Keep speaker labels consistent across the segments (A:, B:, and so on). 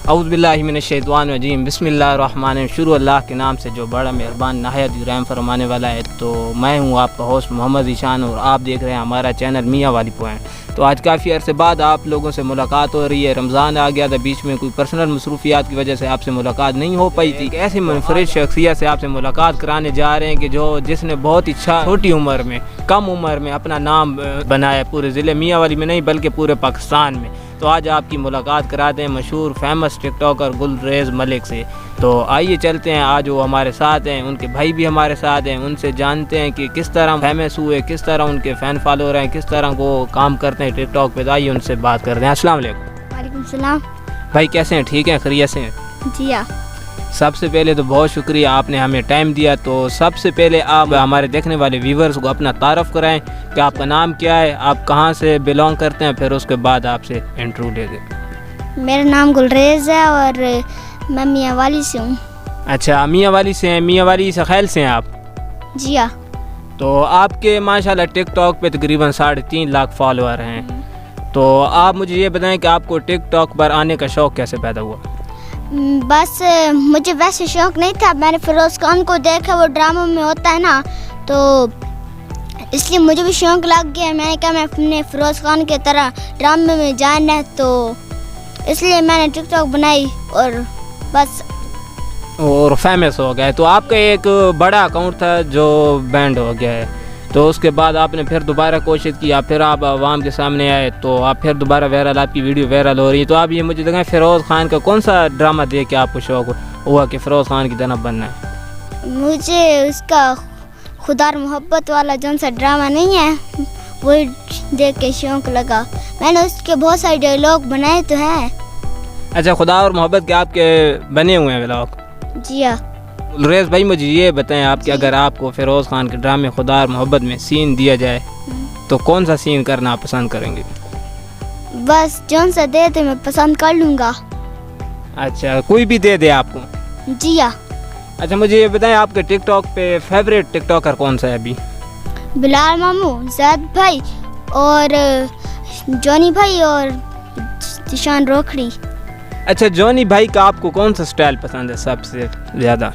A: औज़ु बिल्लाहि मिनश्शैतानिर्रजीम बिस्मिल्लाहिर्रहमानिर्रहीम। शुरू अल्लाह के नाम से जो बड़ा मेहरबान नहायत रहम फरमाने वाला है। तो मैं हूँ आपका होस्ट मोहम्मद ज़ीशान और आप देख रहे हैं हमारा चैनल मियाँ वाली पॉइंट। तो आज काफ़ी अरसे बाद आप लोगों से मुलाकात हो रही है। रमज़ान आ गया था, बीच में कोई पर्सनल मसरूफियात की वजह से आपसे मुलाकात नहीं हो पाई थी। ऐसी मुनफरिद शख्सियत से आपसे मुलाकात कराने जा रहे हैं कि जिसने बहुत इच्छा छोटी उम्र में, कम उम्र में अपना नाम बनाया पूरे ज़िले मियाँ वाली में नहीं बल्कि पूरे पाकिस्तान में। तो आज आपकी मुलाकात कराते हैं मशहूर फेमस टिकटॉकर गुलरेज मलिक से। तो आइए चलते हैं, आज वो हमारे साथ हैं, उनके भाई भी हमारे साथ हैं। उनसे जानते हैं कि किस तरह फेमस हुए, किस तरह उनके फ़ैन फॉलोअर हैं, किस तरह वो काम करते हैं टिकटॉक पे। तो आइए उनसे बात करते हैं। अस्सलाम वालेकुम।
B: वालेकुम सलाम।
A: भाई कैसे हैं? ठीक हैं, खैरियत से हैं?
B: जी हाँ।
A: सबसे पहले तो बहुत शुक्रिया, आपने हमें टाइम दिया। तो सबसे पहले आप हमारे देखने वाले व्यूवर्स को अपना तारफ़ कराएं कि आपका नाम क्या है, आप कहाँ से बिलोंग करते हैं, फिर उसके बाद आपसे इंटरव्यू ले दें।
B: मेरा नाम गुलरेज है और मैं मियाँ वाली से हूँ।
A: अच्छा, मियाँ वाली से हैं। मियाँ वाली से खैल से हैं आप?
B: जी हाँ।
A: तो आपके माशाल्लाह टिकटॉक पे तकरीबन 3.5 लाख फॉलोअर हैं। तो आप मुझे ये बताएं कि आपको टिकटॉक पर आने का शौक़ कैसे पैदा हुआ?
B: बस मुझे वैसे शौक़ नहीं था, मैंने फिरोज़ खान को देखा, वो ड्रामा में होता है ना, तो इसलिए मुझे भी शौक़ लग गया। मैंने कहा मैं अपने फिरोज़ खान की तरह ड्रामे में जाना है, तो इसलिए मैंने टिकटॉक बनाई और बस
A: और फेमस हो गए। तो आपका एक बड़ा अकाउंट था जो बैंड हो गया है, तो उसके बाद आपने फिर दोबारा कोशिश किया, फिर आप आवाम के सामने आए, तो आप फिर दोबारा वायरल, आपकी वीडियो वायरल हो रही है। तो आप ये मुझे बताएं फिरोज़ खान का कौन सा ड्रामा देख के आपको शौक़ हुआ कि फ़िरोज़ खान की तरह बनना है?
B: मुझे उसका खुदा और मोहब्बत वाला जौन सा ड्रामा नहीं है वही देख के शौक़ लगा। मैंने उसके बहुत सारे डायलॉग बनाए तो हैं।
A: अच्छा, खुदा और मोहब्बत के आपके बने हुए हैं व्लॉग?
B: जी हाँ।
A: गुलरेज भाई मुझे ये बताएं आप कि अगर आपको फ़िरोज़ खान के ड्रामे खुदा और मोहब्बत में सीन दिया जाए तो कौन सा सीन करना आप पसंद करेंगे?
B: बस जौन सा दे तो मैं पसंद कर लूँगा।
A: अच्छा, कोई भी दे दे आपको?
B: जी हाँ।
A: अच्छा, मुझे ये बताएं आपके टिकटॉक पे फेवरेट टिकटॉकर कौन सा है अभी?
B: बिलाल मामू, ज़ैद भाई और जॉनी भाई और जिशान रोखड़ी।
A: अच्छा, जॉनी भाई का आपको कौन सा स्टाइल पसंद है सबसे ज़्यादा?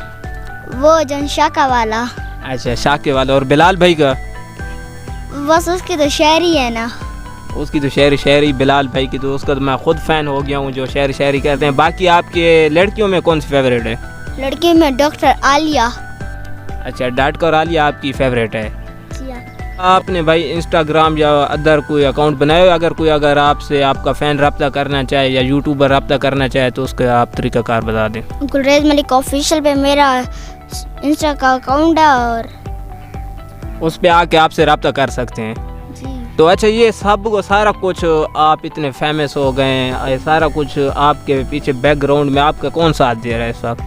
B: वो जन शाका वाला।
A: अच्छा, शाके वाला। और बिलाल भाई का?
B: बस उसकी तो शायरी है ना।
A: उसकी तो शायरी बिलाल भाई की तो उसका तो मैं खुद फ़ैन हो गया हूँ जो शायरी करते हैं। बाकी आपके लड़कियों में कौन सी फेवरेट है?
B: लड़की में डॉक्टर आलिया।
A: अच्छा, डॉक्टर आलिया आपकी फेवरेट है।
B: जी हाँ।
A: आपने भाई इंस्टाग्राम या अदर कोई अकाउंट बनाया? अगर आपसे आपका फ़ैन रब्ता करना चाहे या यूट्यूबर रब्ता करना चाहे तो उसका आप तरीक़ाकार बता दें।
B: गुलरेज मलिक ऑफिशियल पे मेरा इंस्टा का अकाउंट है और
A: उस पर आके आपसे रब्ता कर सकते हैं।
B: जी।
A: तो अच्छा, ये सब सारा कुछ आप इतने फेमस हो गए हैं, ये सारा कुछ आपके पीछे बैकग्राउंड में आपका कौन साथ दे रहा है इस वक्त?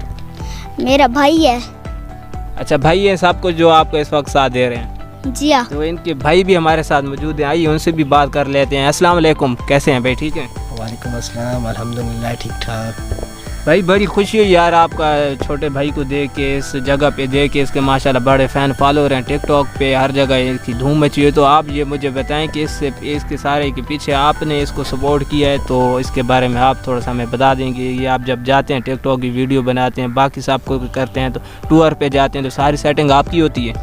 B: मेरा भाई है।
A: अच्छा, भाई है सब कुछ जो आपको इस वक्त साथ दे रहे हैं?
B: जी हाँ।
A: तो इनके भाई भी हमारे साथ मौजूद हैं, आइए उनसे भी बात कर लेते हैं। अस्सलाम वालेकुम, कैसे हैं भाई? ठीक है।
C: वालेकुम अस्सलाम, अल्हम्दुलिल्लाह ठीक ठाक।
A: भाई बड़ी खुशी है यार आपका छोटे भाई को देख के, इस जगह पे देख के। इसके माशाल्लाह बड़े फ़ैन फॉलोअर हैं टिकटॉक पे, हर जगह इसकी धूम मची है। तो आप ये मुझे बताएं कि इसके सारे के पीछे आपने इसको सपोर्ट किया है, तो इसके बारे में आप थोड़ा सा हमें बता देंगे। ये आप जब जाते हैं टिकटॉक की वीडियो बनाते हैं, बाकी सब को करते हैं, तो टूर पे जाते हैं, तो सारी सेटिंग आपकी होती है?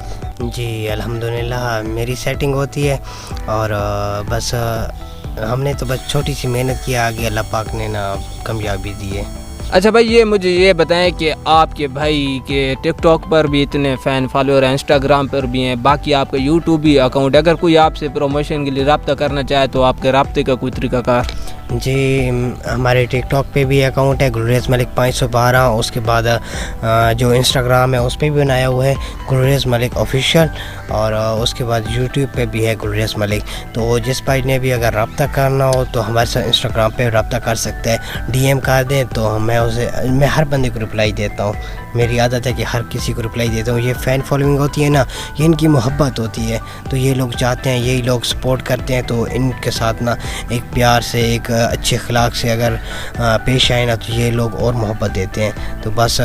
C: जी अल्हम्दुलिल्लाह मेरी सेटिंग होती है और बस हमने तो बस छोटी सी मेहनत की, आगे अल्लाह पाक ने ना कामयाबी दी है।
A: अच्छा भाई, ये मुझे ये बताएं कि आपके भाई के टिकटॉक पर भी इतने फ़ैन फॉलोअर हैं, इंस्टाग्राम पर भी हैं, बाकी आपका यूट्यूब भी अकाउंट, अगर कोई आपसे प्रमोशन के लिए रब्ता करना चाहे तो आपके रब्ते का कोई तरीक़ाकार?
C: जी हमारे टिकटॉक पे भी अकाउंट है गुलरेज मलिक 512। उसके बाद जो इंस्टाग्राम है उस पर भी बनाया हुआ है गुलरेज मलिक ऑफिशियल, और उसके बाद यूट्यूब पे भी है गुलरेज मलिक। तो जिस भाई ने भी अगर रब्ता करना हो तो हमारे साथ इंस्टाग्राम पे रब्ता कर सकते हैं, डीएम कर दें तो मैं हर बंदे को रिप्लाई देता हूँ। मेरी आदत है कि हर किसी को रिप्लाई देता हूँ। ये फ़ैन फॉलोइंग होती है ना, ये इनकी मोहब्बत होती है, तो ये लोग चाहते हैं, यही लोग सपोर्ट करते हैं, तो इनके साथ ना एक प्यार से, एक अच्छे अखलाक से अगर पेश आए ना तो ये लोग और मोहब्बत देते हैं। तो बस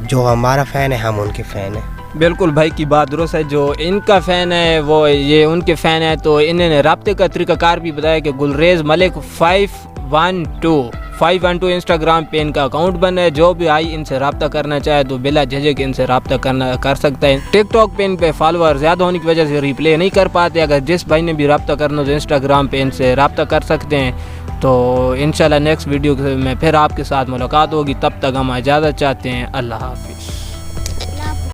C: जो हमारा फ़ैन है हम उनके फ़ैन हैं।
A: बिल्कुल भाई की बात दुरुस्त है, जो इनका फ़ैन है वो ये उनके फ़ैन है। तो इन्होंने रब्ते का तरीक़ाकार भी बताया कि गुलरेज मलिक 512 512 इंस्टाग्राम पे इनका अकाउंट बना है। जो भी आई इनसे रब्ता करना चाहे तो बिला झिझक इनसे रब्ता कर सकता है। टिकटॉक पे इन पे फॉलोअर ज़्यादा होने की वजह से रिप्ले नहीं कर पाते। अगर जिस भाई ने भी रब्ता करना तो इंस्टाग्राम पे इनसे रब्ता कर सकते हैं। तो इंशाल्लाह नेक्स्ट वीडियो में फिर आपके साथ मुलाकात होगी। तब तक हम इजाज़त चाहते हैं। अल्लाह हाफिज़।